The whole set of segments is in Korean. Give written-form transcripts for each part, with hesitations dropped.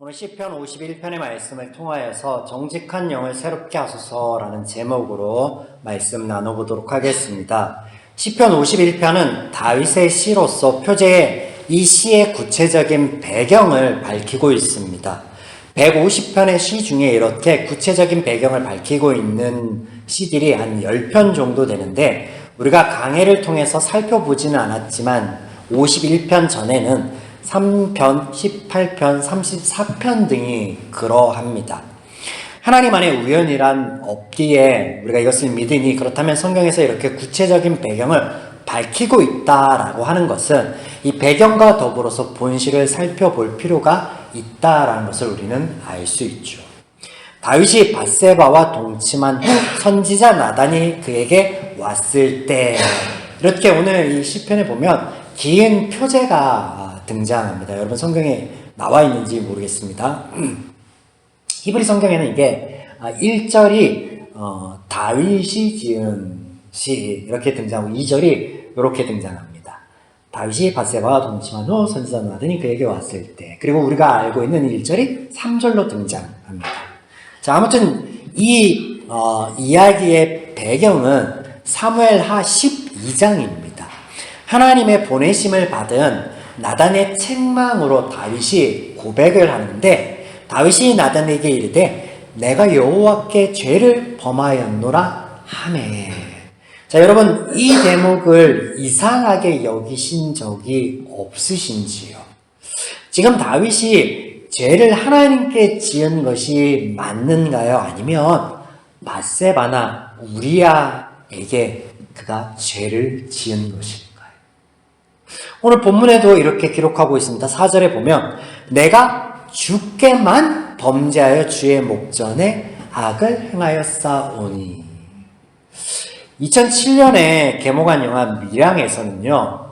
오늘 시편 51편의 말씀을 통하여서 정직한 영을 새롭게 하소서라는 제목으로 말씀 나눠보도록 하겠습니다. 시편 51편은 다윗의 시로서 표제에 이 시의 구체적인 배경을 밝히고 있습니다. 150편의 시 중에 이렇게 구체적인 배경을 밝히고 있는 시들이 한 10편 정도 되는데, 우리가 강해를 통해서 살펴보지는 않았지만 51편 전에는 3편, 18편, 34편 등이 그러합니다. 하나님 안에 우연이란 없기에 우리가 이것을 믿으니, 그렇다면 성경에서 이렇게 구체적인 배경을 밝히고 있다라고 하는 것은 이 배경과 더불어서 본질을 살펴볼 필요가 있다라는 것을 우리는 알 수 있죠. 다윗이 밧세바와 동침한 후 선지자 나단이 그에게 왔을 때, 이렇게 오늘 이 시편에 보면 긴 표제가 등장합니다. 여러분 성경에 나와 있는지 모르겠습니다. 히브리 성경에는 이게 1절이 다윗이 지은 시 이렇게 등장하고 2절이 이렇게 등장합니다. 다윗이 밧세바와 동침한 후 선지자 나단이 그에게 왔을 때, 그리고 우리가 알고 있는 1절이 3절로 등장합니다. 자, 아무튼 이 이야기의 배경은 사무엘하 12장입니다. 하나님의 보내심을 받은 나단의 책망으로 다윗이 고백을 하는데, 다윗이 나단에게 이르되 내가 여호와께 죄를 범하였노라 하매. 자, 여러분 이 대목을 이상하게 여기신 적이 없으신지요? 지금 다윗이 죄를 하나님께 지은 것이 맞는가요? 아니면 밧세바나 우리아에게 그가 죄를 지은 것인가요? 오늘 본문에도 이렇게 기록하고 있습니다. 4절에 보면 내가 주께만 범죄하여 주의 목전에 악을 행하였사오니. 2007년에 개봉한 영화 밀양에서는요,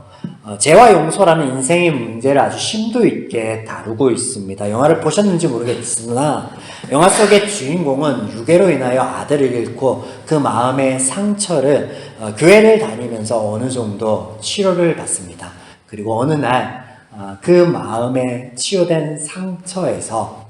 죄와 용서라는 인생의 문제를 아주 심도 있게 다루고 있습니다. 영화를 보셨는지 모르겠으나 영화 속의 주인공은 유괴로 인하여 아들을 잃고 그 마음의 상처를 교회를 다니면서 어느 정도 치료를 받습니다. 그리고 어느 날 그 마음에 치유된 상처에서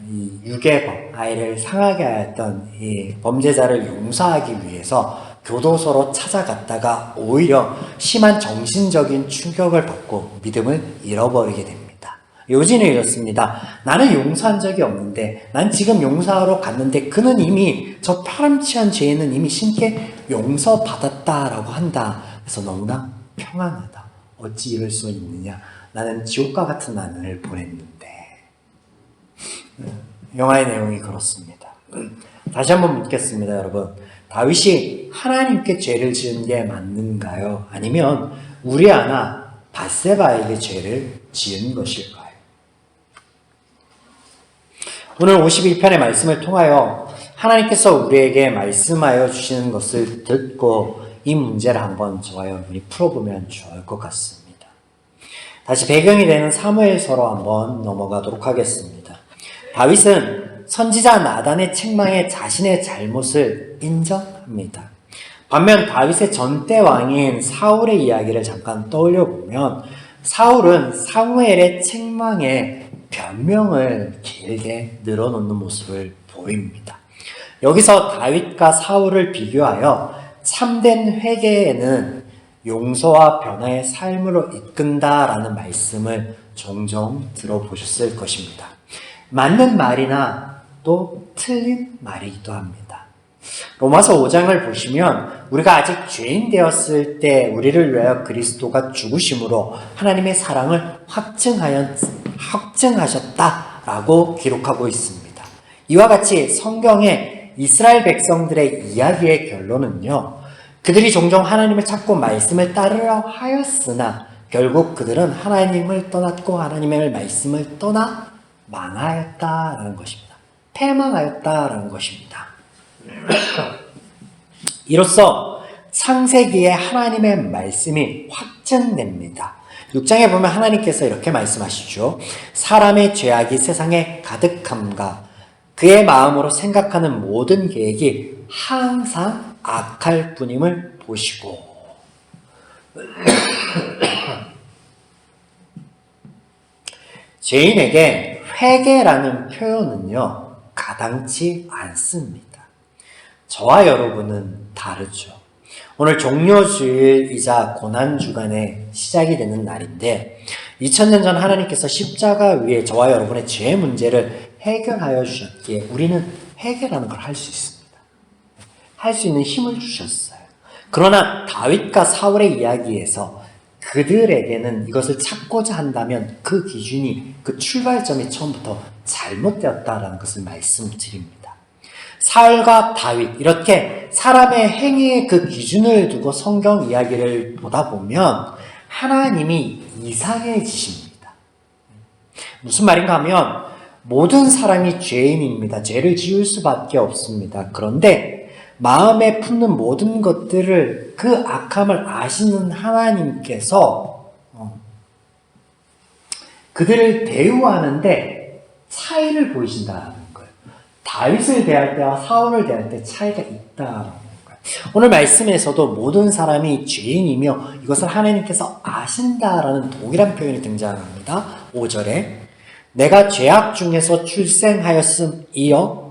이 유괴범, 아이를 상하게 하였던 이 범죄자를 용서하기 위해서 교도소로 찾아갔다가 오히려 심한 정신적인 충격을 받고 믿음을 잃어버리게 됩니다. 요지는 이렇습니다. 나는 용서한 적이 없는데, 난 지금 용서하러 갔는데 그는 이미 저 파렴치한 죄는 이미 신께 용서받았다라고 한다. 그래서 너무나 평안하다. 어찌 이럴 수 있느냐. 나는 지옥과 같은 나날을 보냈는데. 영화의 내용이 그렇습니다. 다시 한번 묻겠습니다, 여러분. 다윗이 하나님께 죄를 지은 게 맞는가요? 아니면 우리아나 밧세바에게 죄를 지은 것일까요? 오늘 51편의 말씀을 통하여 하나님께서 우리에게 말씀하여 주시는 것을 듣고 이 문제를 한번 저와 여러분이 풀어보면 좋을 것 같습니다. 다시 배경이 되는 사무엘서로 한번 넘어가도록 하겠습니다. 다윗은 선지자 나단의 책망에 자신의 잘못을 인정합니다. 반면 다윗의 전대 왕인 사울의 이야기를 잠깐 떠올려 보면, 사울은 사무엘의 책망에 변명을 길게 늘어놓는 모습을 보입니다. 여기서 다윗과 사울을 비교하여 참된 회개에는 용서와 변화의 삶으로 이끈다라는 말씀을 종종 들어보셨을 것입니다. 맞는 말이나 또 틀린 말이기도 합니다. 로마서 5장을 보시면 우리가 아직 죄인 되었을 때 우리를 위하여 그리스도가 죽으심으로 하나님의 사랑을 확증하셨다라고 기록하고 있습니다. 이와 같이 성경의 이스라엘 백성들의 이야기의 결론은요, 그들이 종종 하나님을 찾고 말씀을 따르려 하였으나 결국 그들은 하나님을 떠났고 하나님의 말씀을 떠나 망하였다라는 것입니다. 패망하였다라는 것입니다. 이로써 창세기에 하나님의 말씀이 확증됩니다. 6장에 보면 하나님께서 이렇게 말씀하시죠. 사람의 죄악이 세상에 가득함과 그의 마음으로 생각하는 모든 계획이 항상 악할 뿐임을 보시고. 죄인에게 회개라는 표현은요, 가당치 않습니다. 저와 여러분은 다르죠. 오늘 종료주일이자 고난주간의 시작이 되는 날인데 2000년 전 하나님께서 십자가 위에 저와 여러분의 죄 문제를 해결하여 주셨기에 우리는 해결하는 걸 할 수 있습니다. 할 수 있는 힘을 주셨어요. 그러나 다윗과 사울의 이야기에서 그들에게는 이것을 찾고자 한다면 그 기준이, 그 출발점이 처음부터 잘못되었다라는 것을 말씀드립니다. 사울과 다윗, 이렇게 사람의 행위의 그 기준을 두고 성경 이야기를 보다 보면 하나님이 이상해지십니다. 무슨 말인가 하면 모든 사람이 죄인입니다. 죄를 지을 수밖에 없습니다. 그런데 마음에 품는 모든 것들을, 그 악함을 아시는 하나님께서 그들을 대우하는데 차이를 보이신다는 거예요. 다윗을 대할 때와 사울을 대할 때 차이가 있다는 거예요. 오늘 말씀에서도 모든 사람이 죄인이며 이것을 하나님께서 아신다라는 동일한 표현이 등장합니다. 5절에 내가 죄악 중에서 출생하였음이며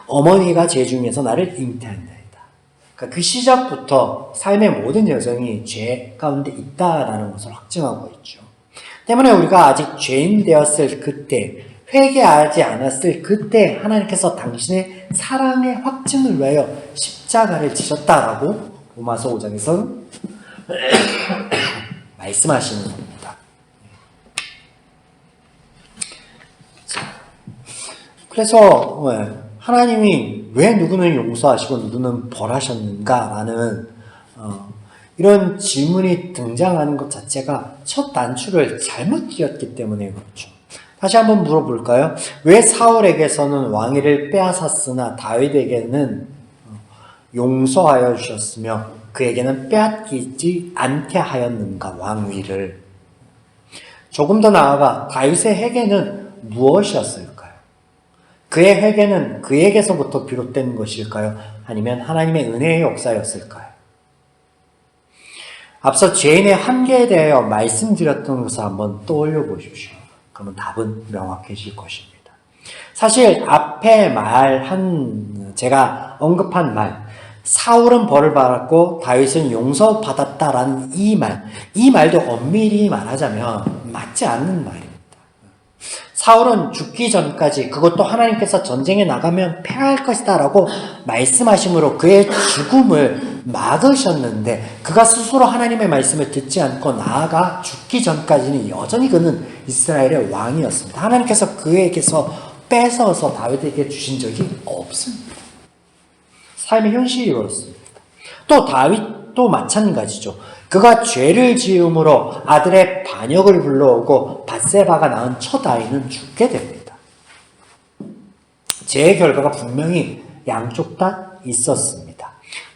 어머니가 죄 중에서 나를 잉태한다이다. 그러니까 그 시작부터 삶의 모든 여정이 죄 가운데 있다라는 것을 확증하고 있죠. 때문에 우리가 아직 죄인 되었을 그때, 회개하지 않았을 그때 하나님께서 당신의 사랑의 확증을 위하여 십자가를 지셨다라고 로마서 5장에서 말씀하시는 겁니다. 그래서 하나님이 왜 누구는 용서하시고 누구는 벌하셨는가라는 이런 질문이 등장하는 것 자체가 첫 단추를 잘못 끼웠기 때문에 그렇죠. 다시 한번 물어볼까요? 왜 사울에게서는 왕위를 빼앗았으나 다윗에게는 용서하여 주셨으며 그에게는 빼앗기지 않게 하였는가, 왕위를? 조금 더 나아가 다윗의 회개는 무엇이었을까요? 그의 회개는 그에게서부터 비롯된 것일까요? 아니면 하나님의 은혜의 역사였을까요? 앞서 죄인의 한계에 대하여 말씀드렸던 것을 한번 떠올려 보십시오. 그러면 답은 명확해질 것입니다. 사실 앞에 제가 언급한 말, 사울은 벌을 받았고 다윗은 용서받았다라는 이 말도 엄밀히 말하자면 맞지 않는 말입니다. 사울은 죽기 전까지, 그것도 하나님께서 전쟁에 나가면 패할 것이다 라고 말씀하심으로 그의 죽음을 막으셨는데 그가 스스로 하나님의 말씀을 듣지 않고 나아가 죽기 전까지는 여전히 그는 이스라엘의 왕이었습니다. 하나님께서 그에게서 뺏어서 다윗에게 주신 적이 없습니다. 삶의 현실이 그렇습니다. 또 다윗도 마찬가지죠. 그가 죄를 지음으로 아들의 반역을 불러오고 밧세바가 낳은 첫 아이는 죽게 됩니다. 죄의 결과가 분명히 양쪽 다 있었습니다.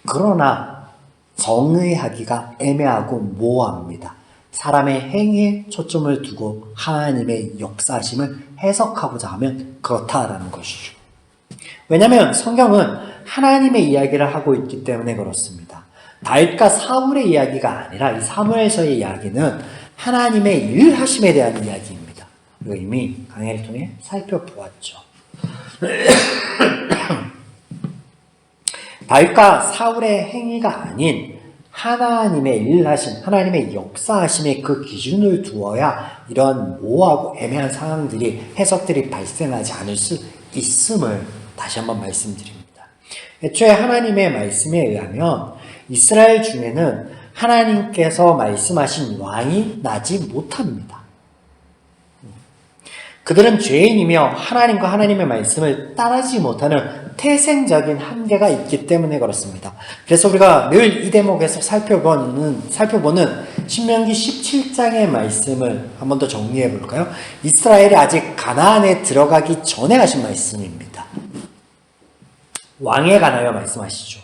그러나 정의하기가 애매하고 모호합니다. 사람의 행위에 초점을 두고 하나님의 역사심을 해석하고자 하면 그렇다라는 것이죠. 왜냐하면 성경은 하나님의 이야기를 하고 있기 때문에 그렇습니다. 다윗과 사울의 이야기가 아니라 이 사무엘서의 이야기는 하나님의 일하심에 대한 이야기입니다. 우리가 이미 강해를 통해 살펴보았죠. 다윗과 사울의 행위가 아닌 하나님의 일하심, 하나님의 역사하심의 그 기준을 두어야 이런 모호하고 애매한 상황들이, 해석들이 발생하지 않을 수 있음을 다시 한번 말씀드립니다. 애초에 하나님의 말씀에 의하면 이스라엘 중에는 하나님께서 말씀하신 왕이 나지 못합니다. 그들은 죄인이며 하나님과 하나님의 말씀을 따르지 못하는 태생적인 한계가 있기 때문에 그렇습니다. 그래서 우리가 늘 이 대목에서 살펴보는 신명기 17장의 말씀을 한 번 더 정리해 볼까요? 이스라엘이 아직 가나안에 들어가기 전에 하신 말씀입니다. 왕에 관하여 말씀하시죠.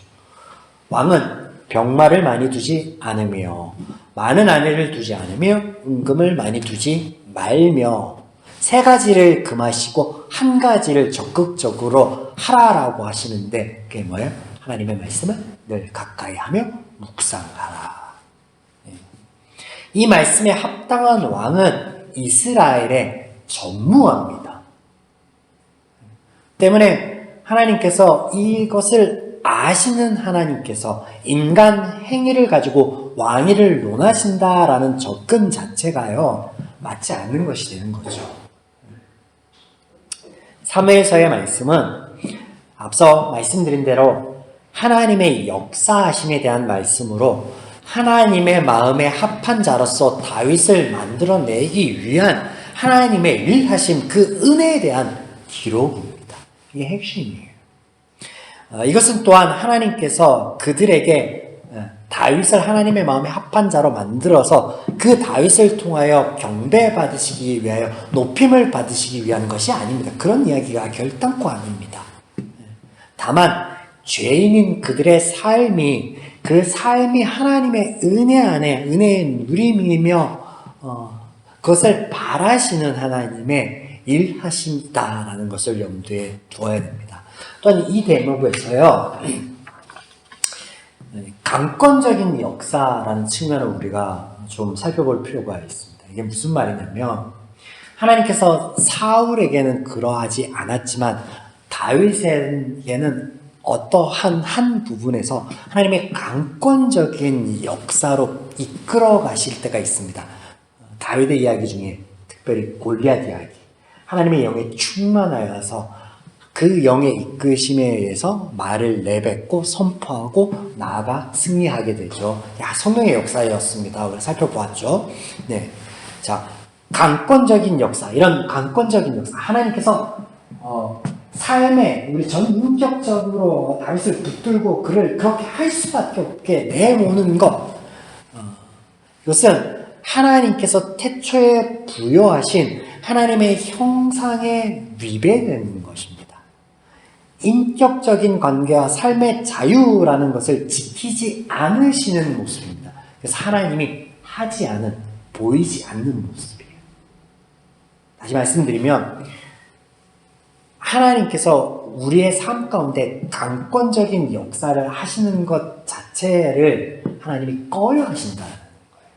왕은 병마를 많이 두지 않으며 많은 아내를 두지 않으며 은금을 많이 두지 말며 세 가지를 금하시고 한 가지를 적극적으로 하라라고 하시는데 그게 뭐예요? 하나님의 말씀을 늘 가까이 하며 묵상하라. 이 말씀에 합당한 왕은 이스라엘의 전무합니다. 때문에 하나님께서 이것을 아시는 하나님께서 인간 행위를 가지고 왕위를 논하신다라는 접근 자체가요, 맞지 않는 것이 되는 거죠. 사무엘서의 말씀은 앞서 말씀드린 대로 하나님의 역사하심에 대한 말씀으로 하나님의 마음에 합한 자로서 다윗을 만들어내기 위한 하나님의 일하심, 그 은혜에 대한 기록입니다. 이게 핵심이에요. 이것은 또한 하나님께서 그들에게 다윗을 하나님의 마음에 합한 자로 만들어서 그 다윗을 통하여 경배받으시기 위하여 높임을 받으시기 위한 것이 아닙니다. 그런 이야기가 결단코 아닙니다. 다만 죄인인 그들의 삶이, 그 삶이 하나님의 은혜 안에 은혜의 누림이며 그것을 바라시는 하나님의 일하심이다라는 것을 염두에 두어야 됩니다. 또한 이 대목에서요, 강권적인 역사라는 측면을 우리가 좀 살펴볼 필요가 있습니다. 이게 무슨 말이냐면, 하나님께서 사울에게는 그러하지 않았지만 다윗에게는 어떠한 한 부분에서 하나님의 강권적인 역사로 이끌어 가실 때가 있습니다. 다윗의 이야기 중에 특별히 골리앗 이야기, 하나님의 영에 충만하여서 그 영의 이끄심에 의해서 말을 내뱉고 선포하고 나아가 승리하게 되죠. 성령의 역사였습니다. 우리가 살펴보았죠. 네, 자, 강권적인 역사, 이런 강권적인 역사, 하나님께서 삶에 우리 전인격적으로 다윗을 붙들고 그를 그렇게 할 수밖에 없게 내모는 것, 이것은 하나님께서 태초에 부여하신 하나님의 형상에 위배되는 것입니다. 인격적인 관계와 삶의 자유라는 것을 지키지 않으시는 모습입니다. 그래서 하나님이 하지 않은, 보이지 않는 모습이에요. 다시 말씀드리면, 하나님께서 우리의 삶 가운데 강권적인 역사를 하시는 것 자체를 하나님이 꺼려 하신다는 거예요.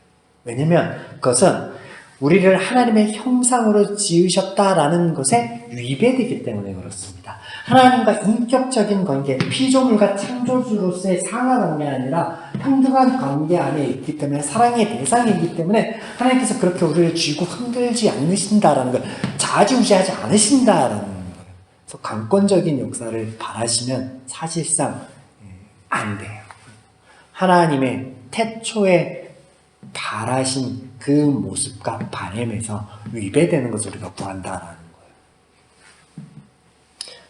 왜냐하면 그것은 우리를 하나님의 형상으로 지으셨다라는 것에 위배되기 때문에 그렇습니다. 하나님과 인격적인 관계, 피조물과 창조주로서의 상하관계 아니라 평등한 관계 안에 있기 때문에, 사랑의 대상이기 때문에 하나님께서 그렇게 우리를 쥐고 흔들지 않으신다라는 걸, 좌지우지하지 않으신다라는 거예요. 그래서 강권적인 역사를 바라시면 사실상 안 돼요. 하나님의 태초에 바라신 그 모습과 바램에서 위배되는 것을 우리가 구한다라는 거예요.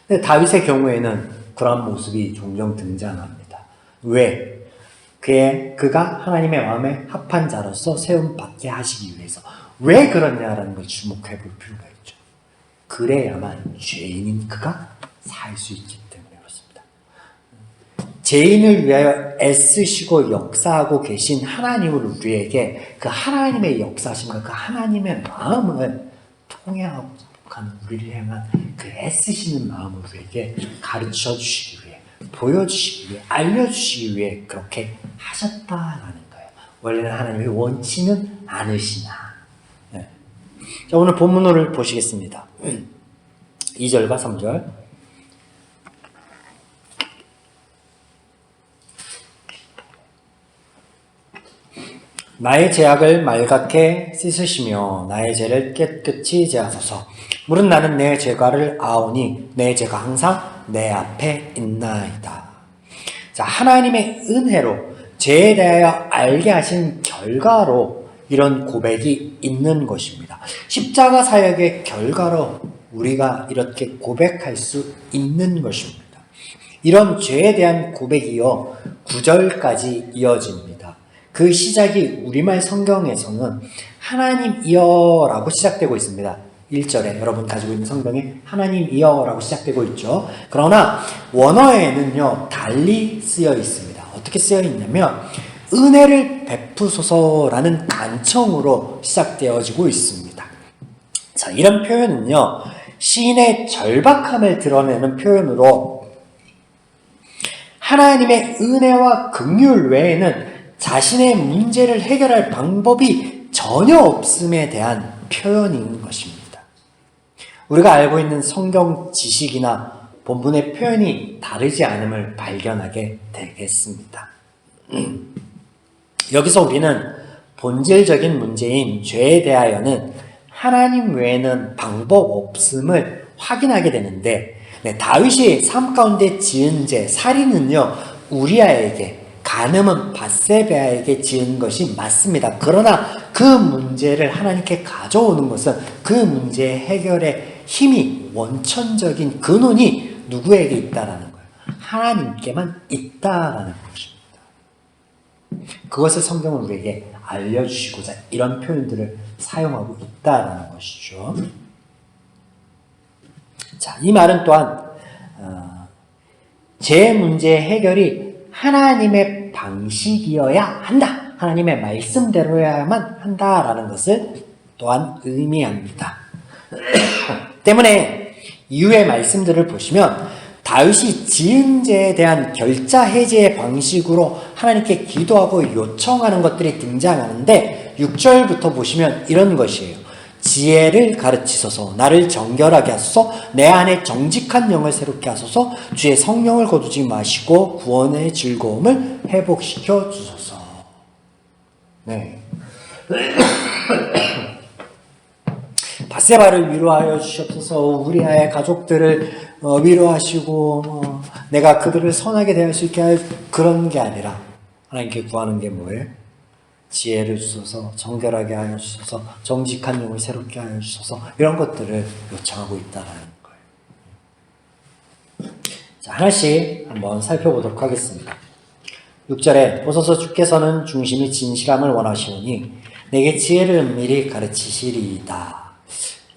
근데 다윗의 경우에는 그런 모습이 종종 등장합니다. 왜? 그가 하나님의 마음에 합한 자로서 세움받게 하시기 위해서. 왜 그러냐라는 걸 주목해 볼 필요가 있죠. 그래야만 죄인인 그가 살 수 있기 때문에 그렇습니다. 죄인을 위하여 애쓰시고 역사하고 계신 하나님을 우리에게 그 하나님의 역사심과 그 하나님의 마음을 통해하고 하는 우리를 향한 그 애쓰시는 마음을 우리에게 가르쳐 주시기 위해, 보여주시기 위해, 알려주시기 위해 그렇게 하셨다라는 거예요. 원래는 하나님이 원치는 않으시나. 네. 자, 오늘 본문을 보시겠습니다. 2절과 3절. 나의 죄악을 말갛게 씻으시며 나의 죄를 깨끗이 제하소서. 물은 나는 내 죄가를 아오니 내 죄가 항상 내 앞에 있나이다. 자, 하나님의 은혜로 죄에 대하여 알게 하신 결과로 이런 고백이 있는 것입니다. 십자가 사역의 결과로 우리가 이렇게 고백할 수 있는 것입니다. 이런 죄에 대한 고백이요 9절까지 이어집니다. 그 시작이 우리말 성경에서는 하나님이여 라고 시작되고 있습니다. 1절에 여러분 가지고 있는 성경에 하나님이여 라고 시작되고 있죠. 그러나 원어에는요 달리 쓰여 있습니다. 어떻게 쓰여 있냐면 은혜를 베푸소서라는 간청으로 시작되어지고 있습니다. 자, 이런 표현은요 시인의 절박함을 드러내는 표현으로 하나님의 은혜와 긍휼 외에는 자신의 문제를 해결할 방법이 전혀 없음에 대한 표현인 것입니다. 우리가 알고 있는 성경 지식이나 본문의 표현이 다르지 않음을 발견하게 되겠습니다. 여기서 우리는 본질적인 문제인 죄에 대하여는 하나님 외에는 방법 없음을 확인하게 되는데, 다윗이 삶 가운데 지은 죄, 살인은요, 우리아에게, 간음은 밧세바에게 지은 것이 맞습니다. 그러나 그 문제를 하나님께 가져오는 것은 그 문제의 해결의 힘이, 원천적인 근원이 누구에게 있다라는 거예요. 하나님께만 있다라는 것입니다. 그것을 성경은 우리에게 알려주시고자 이런 표현들을 사용하고 있다라는 것이죠. 자, 이 말은 또한 죄 문제의 해결이 하나님의 방식이어야 한다, 하나님의 말씀대로야만 한다라는 것을 또한 의미합니다. 때문에 이후의 말씀들을 보시면 다윗이 지은 죄에 대한 결자 해제의 방식으로 하나님께 기도하고 요청하는 것들이 등장하는데, 6절부터 보시면 이런 것이에요. 지혜를 가르치소서, 나를 정결하게 하소서, 내 안에 정직한 영을 새롭게 하소서, 주의 성령을 거두지 마시고 구원의 즐거움을 회복시켜 주소서. 네. 밧세바를 위로하여 주시옵소서, 우리아의 가족들을 위로하시고 내가 그들을 선하게 대할 수 있게 할, 그런 게 아니라 하나님께 구하는 게 뭐예요? 지혜를 주소서, 정결하게 하여 주소서, 정직한 영을 새롭게 하여 주소서, 이런 것들을 요청하고 있다는 거예요. 자, 하나씩 한번 살펴보도록 하겠습니다. 6절에 보소서, 주께서는 중심이 진실함을 원하시오니 내게 지혜를 은밀히 가르치시리이다.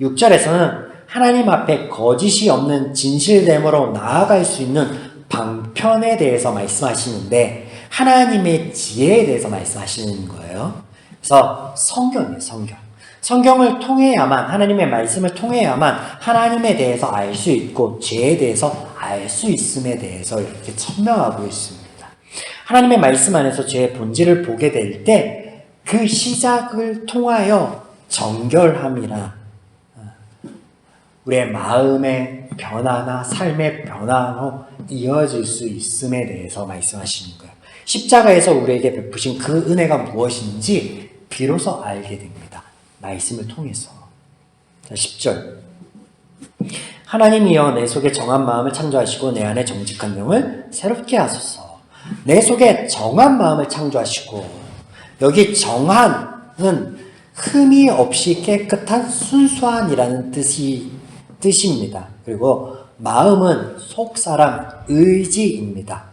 6절에서는 하나님 앞에 거짓이 없는 진실됨으로 나아갈 수 있는 방편에 대해서 말씀하시는데, 하나님의 지혜에 대해서 말씀하시는 거예요. 그래서 성경이에요, 성경. 성경을 통해야만, 하나님의 말씀을 통해야만 하나님에 대해서 알 수 있고 죄에 대해서 알 수 있음에 대해서 이렇게 천명하고 있습니다. 하나님의 말씀 안에서 죄의 본질을 보게 될 때 그 시작을 통하여 정결함이나 우리의 마음의 변화나 삶의 변화로 이어질 수 있음에 대해서 말씀하시는 거예요. 십자가에서 우리에게 베푸신 그 은혜가 무엇인지 비로소 알게 됩니다. 말씀을 통해서. 자, 10절. 하나님이여 내 속에 정한 마음을 창조하시고 내 안에 정직한 영을 새롭게 하소서. 내 속에 정한 마음을 창조하시고, 여기 정한은 흠이 없이 깨끗한 순수한이라는 뜻입니다. 그리고 마음은 속사람, 의지입니다.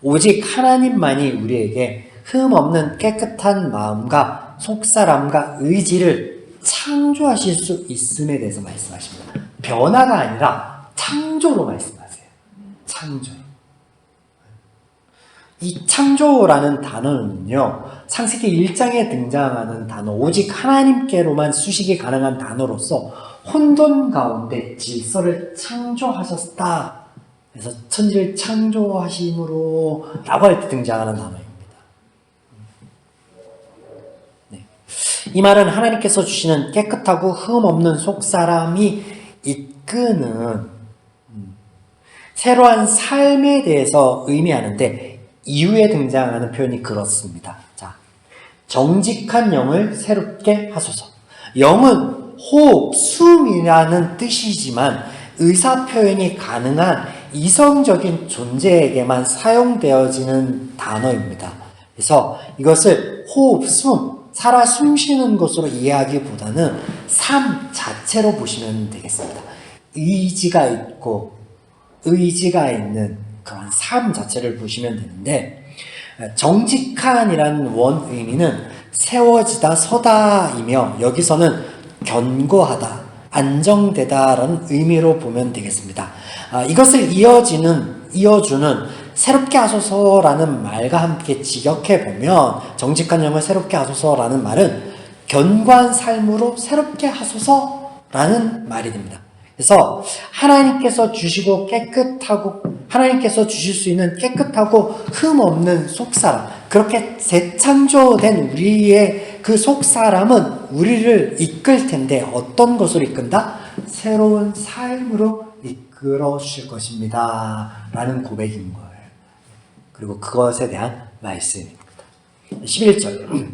오직 하나님만이 우리에게 흠 없는 깨끗한 마음과 속사람과 의지를 창조하실 수 있음에 대해서 말씀하십니다. 변화가 아니라 창조로 말씀하세요. 창조. 이 창조라는 단어는요, 창세기 1장에 등장하는 단어, 오직 하나님께로만 수식이 가능한 단어로서 혼돈 가운데 질서를 창조하셨다. 그래서 천지를 창조하심으로 라고 할 때 등장하는 단어입니다. 네. 이 말은 하나님께서 주시는 깨끗하고 흠 없는 속사람이 이끄는 새로운 삶에 대해서 의미하는데, 이후에 등장하는 표현이 그렇습니다. 자, 정직한 영을 새롭게 하소서. 영은 호흡, 숨이라는 뜻이지만 의사 표현이 가능한 이성적인 존재에게만 사용되어지는 단어입니다. 그래서 이것을 호흡, 숨, 살아 숨쉬는 것으로 이해하기보다는 삶 자체로 보시면 되겠습니다. 의지가 있고 의지가 있는 그런 삶 자체를 보시면 되는데, 정직한이라는 원 의미는 세워지다, 서다이며 여기서는 견고하다, 안정되다라는 의미로 보면 되겠습니다. 이것을 이어주는 새롭게 하소서라는 말과 함께 직역해보면, 정직한 영을 새롭게 하소서라는 말은 견고한 삶으로 새롭게 하소서라는 말이 됩니다. 그래서 하나님께서 주시고 하나님께서 주실 수 있는 깨끗하고 흠 없는 속사람, 그렇게 재창조된 우리의 그 속 사람은 우리를 이끌 텐데 어떤 것으로 이끈다? 새로운 삶으로 이끌어 주실 것입니다. 라는 고백인 거예요. 그리고 그것에 대한 말씀입니다. 11절.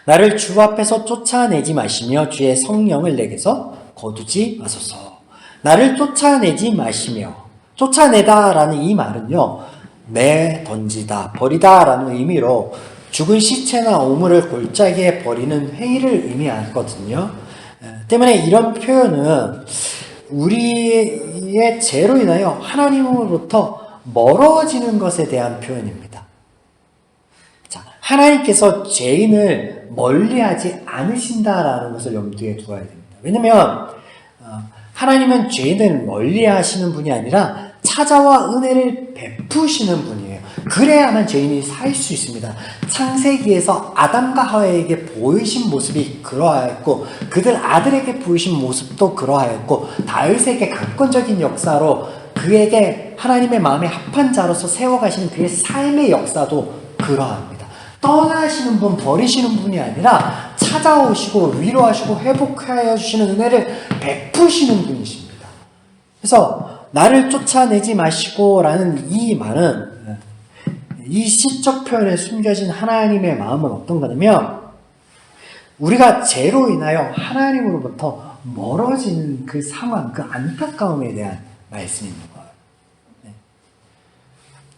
나를 주 앞에서 쫓아내지 마시며 주의 성령을 내게서 거두지 마소서. 나를 쫓아내지 마시며, 쫓아내다라는 이 말은요, 내던지다, 버리다라는 의미로 죽은 시체나 오물을 골짜기에 버리는 회의를 의미하거든요. 때문에 이런 표현은 우리의 죄로 인하여 하나님으로부터 멀어지는 것에 대한 표현입니다. 자, 하나님께서 죄인을 멀리하지 않으신다라는 것을 염두에 두어야 됩니다. 왜냐하면 하나님은 죄인을 멀리하시는 분이 아니라 찾아와 은혜를 베푸시는 분이에요. 그래야만 죄인이 살 수 있습니다. 창세기에서 아담과 하와에게 보이신 모습이 그러하였고 그들 아들에게 보이신 모습도 그러하였고 다윗에게 강권적인 역사로 그에게 하나님의 마음에 합한 자로서 세워가시는 그의 삶의 역사도 그러합니다. 떠나시는 분, 버리시는 분이 아니라 찾아오시고 위로하시고 회복하여 주시는 은혜를 베푸시는 분이십니다. 그래서 나를 쫓아내지 마시고 라는 이 말은 이 시적 표현에 숨겨진 하나님의 마음은 어떤 거냐면 우리가 죄로 인하여 하나님으로부터 멀어지는 그 상황, 그 안타까움에 대한 말씀입니다.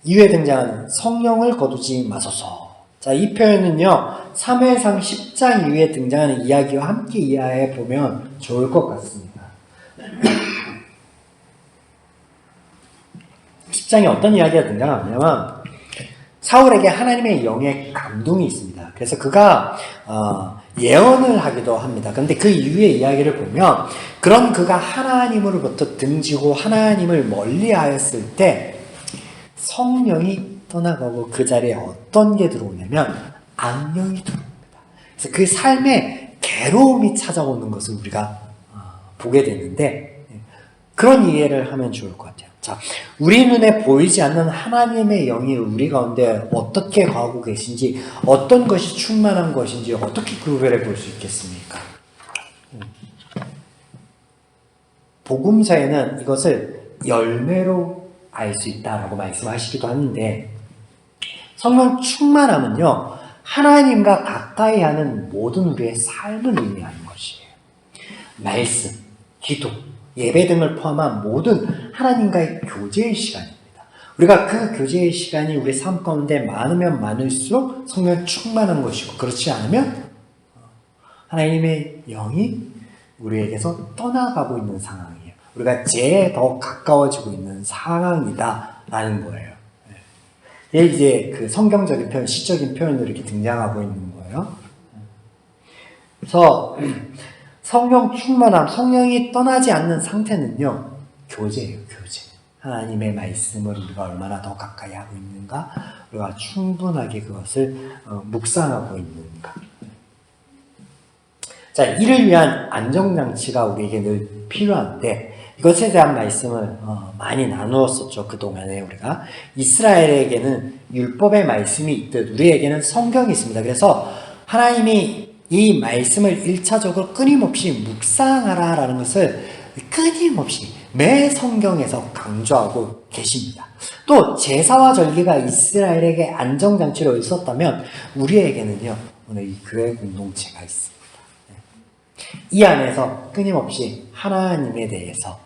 이후에 등장하는 성령을 거두지 마소서. 자, 이 표현은요, 사무엘상 10장 이후에 등장하는 이야기와 함께 이해해 보면 좋을 것 같습니다. 10장에 어떤 이야기가 등장하냐면 사울에게 하나님의 영의 감동이 있습니다. 그래서 그가 예언을 하기도 합니다. 그런데 그 이후의 이야기를 보면 그런 그가 하나님으로부터 등지고 하나님을 멀리하였을 때 성령이 떠나가고 그 자리에 어떤 게 들어오냐면 악령이 들어옵니다. 그래서 그 삶에 괴로움이 찾아오는 것을 우리가 보게 되는데 그런 이해를 하면 좋을 것 같아요. 자, 우리 눈에 보이지 않는 하나님의 영이 우리 가운데 어떻게 거하고 계신지, 어떤 것이 충만한 것인지 어떻게 구별해 볼 수 있겠습니까? 복음서에는 이것을 열매로 알 수 있다라고 말씀하시기도 하는데 성령 충만함은요, 하나님과 가까이 하는 모든 우리의 삶을 의미하는 것이에요. 말씀, 기도, 예배 등을 포함한 모든 하나님과의 교제의 시간입니다. 우리가 그 교제의 시간이 우리 삶 가운데 많으면 많을수록 성령 충만한 것이고 그렇지 않으면 하나님의 영이 우리에게서 떠나가고 있는 상황이에요. 우리가 죄에 더 가까워지고 있는 상황이다라는 거예요. 이게 이제 그 성경적인 표현, 시적인 표현으로 이렇게 등장하고 있는 거예요. 그래서 성령 충만함, 성령이 떠나지 않는 상태는요, 교제예요, 교제. 하나님의 말씀을 우리가 얼마나 더 가까이 하고 있는가, 우리가 충분하게 그것을 묵상하고 있는가. 자, 이를 위한 안정장치가 우리에게 늘 필요한데, 이것에 대한 말씀을 많이 나누었었죠, 그동안에 우리가. 이스라엘에게는 율법의 말씀이 있듯 우리에게는 성경이 있습니다. 그래서 하나님이 이 말씀을 1차적으로 끊임없이 묵상하라라는 것을 끊임없이 매 성경에서 강조하고 계십니다. 또 제사와 절기가 이스라엘에게 안정장치로 있었다면 우리에게는요, 오늘 이 교회 공동체가 있습니다. 이 안에서 끊임없이 하나님에 대해서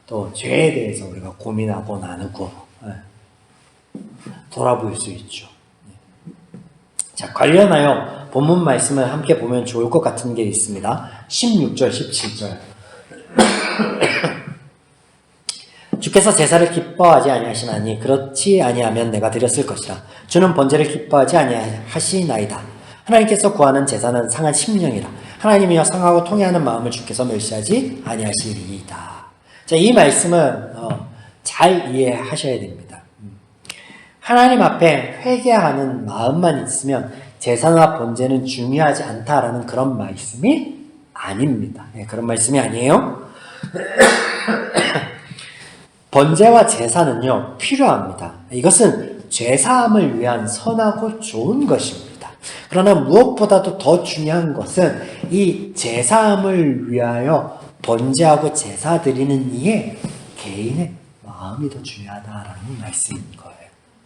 또 죄에 대해서 우리가 고민하고 나누고 돌아볼 수 있죠. 자, 관련하여 본문 말씀을 함께 보면 좋을 것 같은 게 있습니다. 16절, 17절. 주께서 제사를 기뻐하지 아니하시나니 그렇지 아니하면 내가 드렸을 것이라. 주는 번제를 기뻐하지 아니하시나이다. 하나님께서 구하는 제사는 상한 심령이라. 하나님이여 상하고 통회하는 마음을 주께서 멸시하지 아니하시리이다. 자, 이 말씀은 잘 이해하셔야 됩니다. 하나님 앞에 회개하는 마음만 있으면 제사나 번제는 중요하지 않다라는 그런 말씀이 아닙니다. 네, 그런 말씀이 아니에요. 번제와 제사는요, 필요합니다. 이것은 죄사함을 위한 선하고 좋은 것입니다. 그러나 무엇보다도 더 중요한 것은 이 제사함을 위하여 번제하고 제사 드리는 이의 개인의 마음이 더 중요하다라는 말씀인 거예요.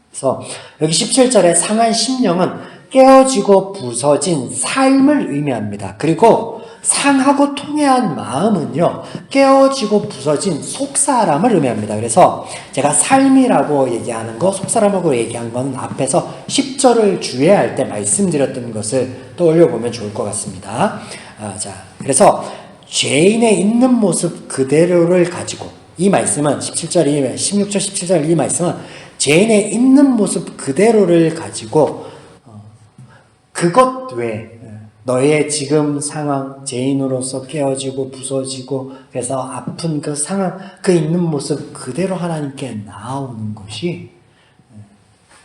그래서 여기 17절에 상한 심령은 깨어지고 부서진 삶을 의미합니다. 그리고 상하고 통해한 마음은요, 깨어지고 부서진 속사람을 의미합니다. 그래서 제가 삶이라고 얘기하는 거, 속사람하고 얘기한 건 앞에서 10절을 주의할 때 말씀드렸던 것을 떠올려 보면 좋을 것 같습니다. 그래서 죄인의 있는 모습 그대로를 가지고, 이 말씀은 16절, 17절 이 말씀은 죄인의 있는 모습 그대로를 가지고 그것 외에 너의 지금 상황, 죄인으로서 깨어지고 부서지고 그래서 아픈 그 상황, 그 있는 모습 그대로 하나님께 나아오는 것이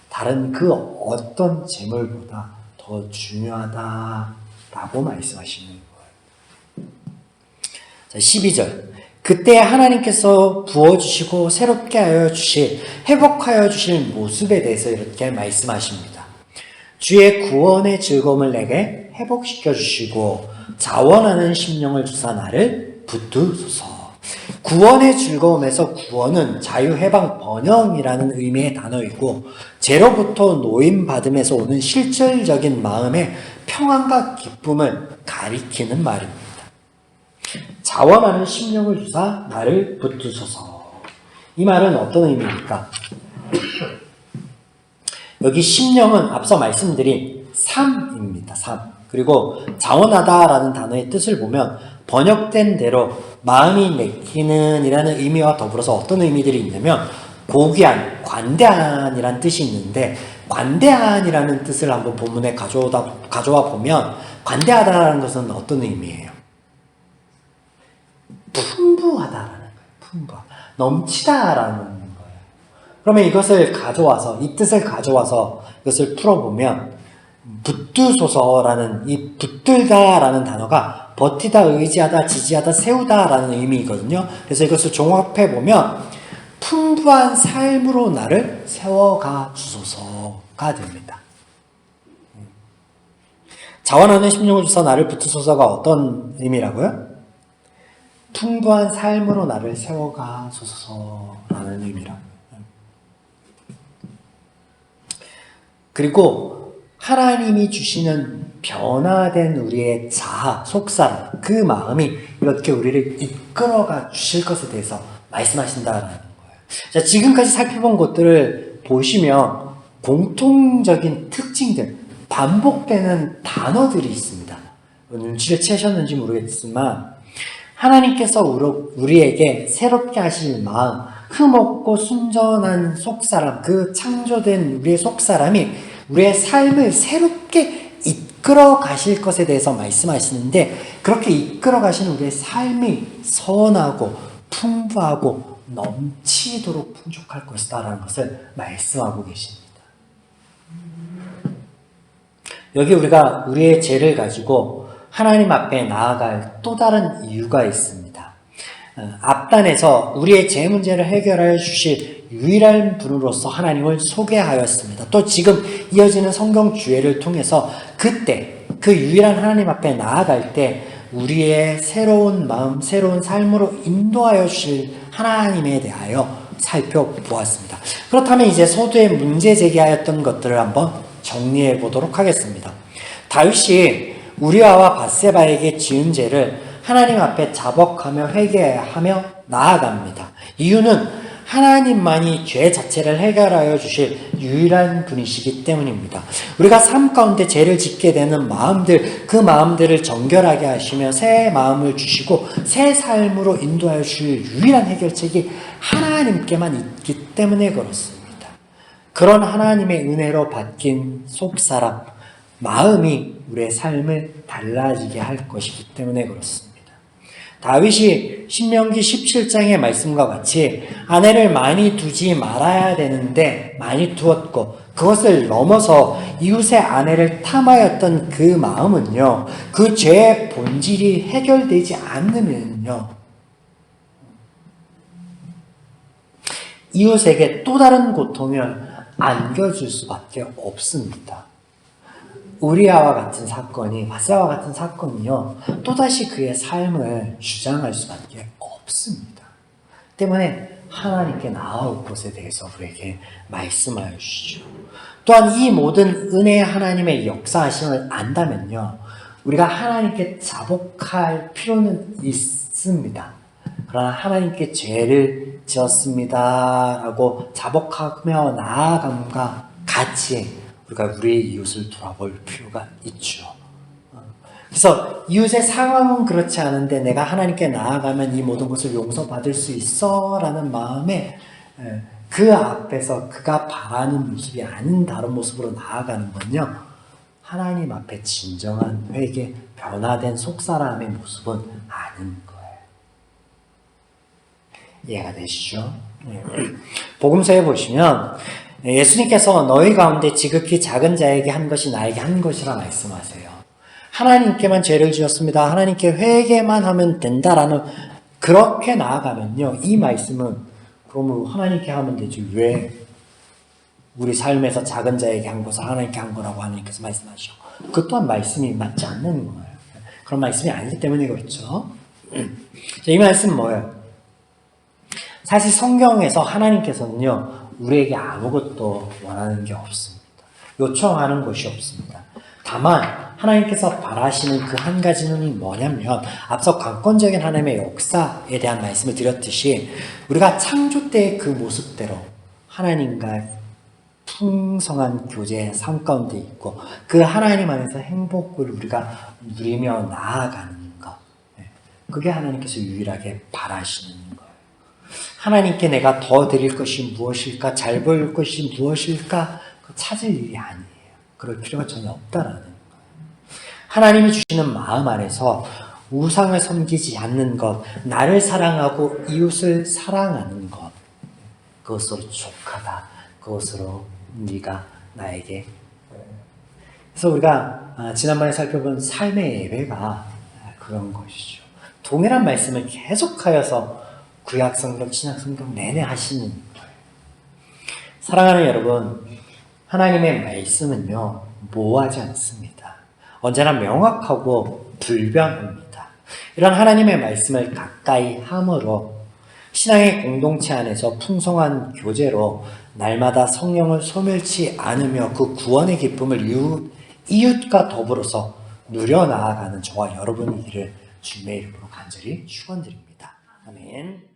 다른 그 어떤 재물보다 더 중요하다라고 말씀하시는 거예요. 자, 12절. 그때 하나님께서 부어주시고 새롭게 하여 주실, 회복하여 주실 모습에 대해서 이렇게 말씀하십니다. 주의 구원의 즐거움을 내게 회복시켜 주시고 자원하는 심령을 주사 나를 붙드소서. 구원의 즐거움에서 구원은 자유해방 번영이라는 의미의 단어이고 죄로부터 노임받음에서 오는 실질적인 마음의 평안과 기쁨을 가리키는 말입니다. 자원하는 심령을 주사 나를 붙드소서. 이 말은 어떤 의미입니까? 여기 심령은 앞서 말씀드린 삶입니다. 삶. 그리고 자원하다라는 단어의 뜻을 보면 번역된 대로 마음이 내키는 이라는 의미와 더불어서 어떤 의미들이 있냐면 고귀한, 관대한이라는 뜻이 있는데 관대한이라는 뜻을 한번 본문에 가져와 보면 관대하다라는 것은 어떤 의미예요? 풍부하다라는 거예요. 풍부하. 넘치다라는 거예요. 그러면 이것을 가져와서, 이 뜻을 가져와서 이것을 풀어보면 붙드소서라는 이 붙들다라는 단어가 버티다, 의지하다, 지지하다, 세우다라는 의미이거든요. 그래서 이것을 종합해보면 풍부한 삶으로 나를 세워가 주소서가 됩니다. 자원하는 심령을 주사 나를 붙드소서가 어떤 의미라고요? 풍부한 삶으로 나를 세워가 주소서라는 의미라. 그리고 하나님이 주시는 변화된 우리의 자아, 속사람, 그 마음이 이렇게 우리를 이끌어가 주실 것에 대해서 말씀하신다라는 거예요. 자, 지금까지 살펴본 것들을 보시면 공통적인 특징들, 반복되는 단어들이 있습니다. 눈치를 채셨는지 모르겠지만 하나님께서 우리에게 새롭게 하실 마음, 흠없고 순전한 속사람, 그 창조된 우리의 속사람이 우리의 삶을 새롭게 이끌어 가실 것에 대해서 말씀하시는데 그렇게 이끌어 가시는 우리의 삶이 선하고 풍부하고 넘치도록 풍족할 것이다라는 것을 말씀하고 계십니다. 여기 우리가 우리의 죄를 가지고 하나님 앞에 나아갈 또 다른 이유가 있습니다. 앞단에서 우리의 죄 문제를 해결하여 주실 유일한 분으로서 하나님을 소개하였습니다. 또 지금 이어지는 성경 주제를 통해서 그때 그 유일한 하나님 앞에 나아갈 때 우리의 새로운 마음, 새로운 삶으로 인도하여 주실 하나님에 대하여 살펴보았습니다. 그렇다면 이제 서두에 문제 제기하였던 것들을 한번 정리해 보도록 하겠습니다. 다윗이 우리아와 밧세바에게 지은 죄를 하나님 앞에 자복하며 회개하며 나아갑니다. 이유는 하나님만이 죄 자체를 해결하여 주실 유일한 분이시기 때문입니다. 우리가 삶 가운데 죄를 짓게 되는 마음들, 그 마음들을 정결하게 하시며 새 마음을 주시고 새 삶으로 인도하여 주실 유일한 해결책이 하나님께만 있기 때문에 그렇습니다. 그런 하나님의 은혜로 바뀐 속사람, 마음이 우리의 삶을 달라지게 할 것이기 때문에 그렇습니다. 다윗이 신명기 17장의 말씀과 같이 아내를 많이 두지 말아야 되는데 많이 두었고 그것을 넘어서 이웃의 아내를 탐하였던 그 마음은요, 그 죄의 본질이 해결되지 않으면요, 이웃에게 또 다른 고통을 안겨줄 수밖에 없습니다. 우리아와 같은 사건이, 바세바와 같은 사건이요, 또다시 그의 삶을 주장할 수밖에 없습니다. 때문에 하나님께 나아올 것에 대해서 우리에게 말씀하여 주시죠. 또한 이 모든 은혜의 하나님의 역사하심을 안다면요, 우리가 하나님께 자복할 필요는 있습니다. 그러나 하나님께 죄를 지었습니다 라고 자복하며 나아감과 같이 우리가 우리의 이웃을 돌아볼 필요가 있죠. 그래서 이웃의 상황은 그렇지 않은데 내가 하나님께 나아가면 이 모든 것을 용서받을 수 있어 라는 마음에 그 앞에서 그가 바라는 모습이 아닌 다른 모습으로 나아가는 건요, 하나님 앞에 진정한 회개, 변화된 속사람의 모습은 아닌 거예요. 이해가 되시죠? 복음서에 보시면 예수님께서 너희 가운데 지극히 작은 자에게 한 것이 나에게 한 것이라 말씀하세요. 하나님께만 죄를 지었습니다. 하나님께 회개만 하면 된다라는, 그렇게 나아가면요, 이 말씀은 그러면 하나님께 하면 되지 왜 우리 삶에서 작은 자에게 한 것을 하나님께 한 거라고 하나님께서 말씀하시죠. 그 또한 말씀이 맞지 않는 거예요. 그런 말씀이 아니기 때문에 그렇죠. 이 말씀은 뭐예요? 사실 성경에서 하나님께서는요, 우리에게 아무것도 원하는 게 없습니다. 요청하는 것이 없습니다. 다만 하나님께서 바라시는 그 한 가지는 뭐냐면, 앞서 강권적인 하나님의 역사에 대한 말씀을 드렸듯이 우리가 창조 때의 그 모습대로 하나님과 풍성한 교제의 삶 가운데 있고 그 하나님 안에서 행복을 우리가 누리며 나아가는 것, 그게 하나님께서 유일하게 바라시는 거예요. 하나님께 내가 더 드릴 것이 무엇일까, 잘 보일 것이 무엇일까, 찾을 일이 아니에요. 그럴 필요가 전혀 없다라는 거예요. 하나님이 주시는 마음 안에서 우상을 섬기지 않는 것, 나를 사랑하고 이웃을 사랑하는 것, 그것으로 족하다. 그것으로 네가 나에게. 그래서 우리가 지난번에 살펴본 삶의 예배가 그런 것이죠. 동일한 말씀을 계속하여서 구약성경, 신약성경 내내 하시는 거예요. 사랑하는 여러분, 하나님의 말씀은요, 모호하지 않습니다. 언제나 명확하고 불변합니다. 이런 하나님의 말씀을 가까이 함으로 신앙의 공동체 안에서 풍성한 교제로 날마다 성령을 소멸치 않으며 그 구원의 기쁨을 이웃과 더불어서 누려나아가는 저와 여러분이 이를 주님의 이름으로 간절히 축원드립니다. 아멘.